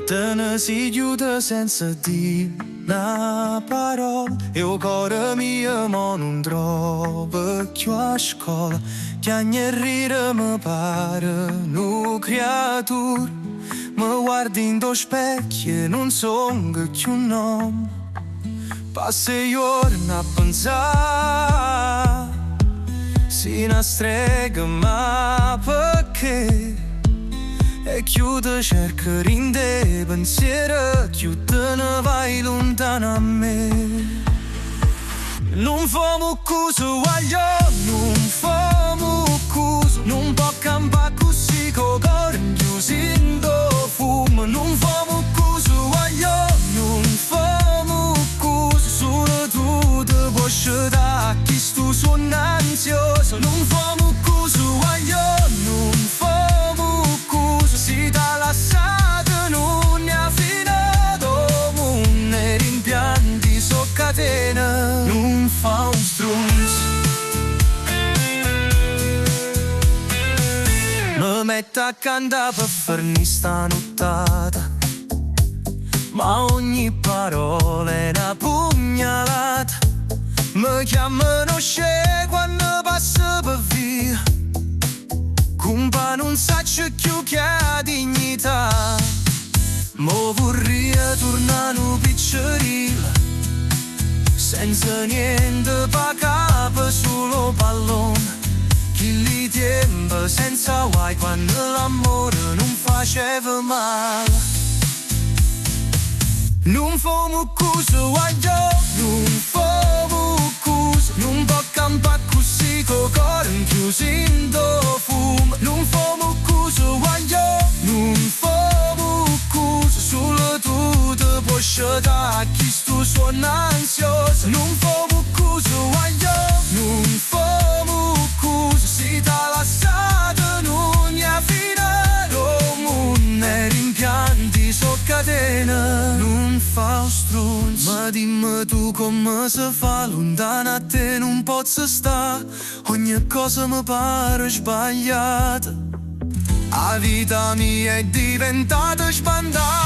Te ne si chiude senza dire una parola e il cuore mio mo non trova più a scuola. Che ogni rire mi pare una creatura. Mi guardi in tuo specchio e non sono più un uomo. Passa i giorni a pensare, si una strega ma perché? E chiude cerca rinde pensiero, chiude ne vai lontano a me. Non famo cuso guaglio, non famo cuso, non può campare così con cuore chiuso in do fumo. Non famo cuso guaglio, non famo cuso, solo tu ti puoi scegliere chi sto sono ansioso. Non famo cuso guaglio, non famo cuso, si dà lasciata non ne ha finito, non ne rimpianti so catena. Non fa un strunz, mi metto a cantare per farmi sta nottata, ma ogni parola è una pugnalata. Mi chiamano scemo quando passo per via, compa non saccio più che ha dignità. Mo vorrei tornare a piccerilla, senza niente pa capo, solo pallone. Chi li tempo senza guai quando l'amore non faceva male. Non famo cuso guaglio, non famo cuso, non può campare così con cuore chiuso in do fumo. Non famo cuso guaglio, non famo cuso, solo tu ti puoi scegliere chi sto suono ansioso. Non famo cuso guaglio, non famo cuso, si dà lasciata non ne ha finito, non ne rimpianti so catena. Non fa stronzo, ma dimmi tu come si fa, lontana a te non posso stare, ogni cosa mi pare sbagliata. La vita mia è diventata spandata.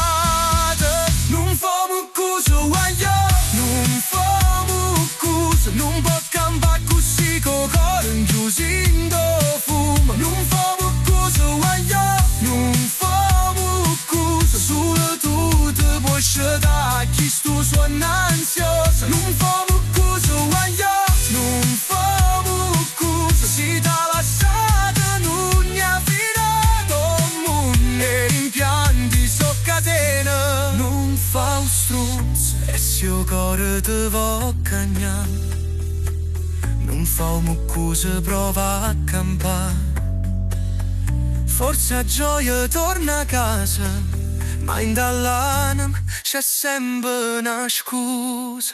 Non famo cuso guaglio, non famo cuso, non può campare così con cuore chiuso in do fumo. Non famo cuso guaglio, non famo cuso, solo tu ti puoi scegliere chi sto suono ansioso. Non famo cuso guaglio, non famo cuso, si dà lasciata non ne ha finito, non ne rimpianti so catena. Non fa un stronzo e se il cuore ti va cagnare, non fa un cuso prova a campare. Forse a gioia torna a casa, ma in dall'anima c'è sempre una scusa.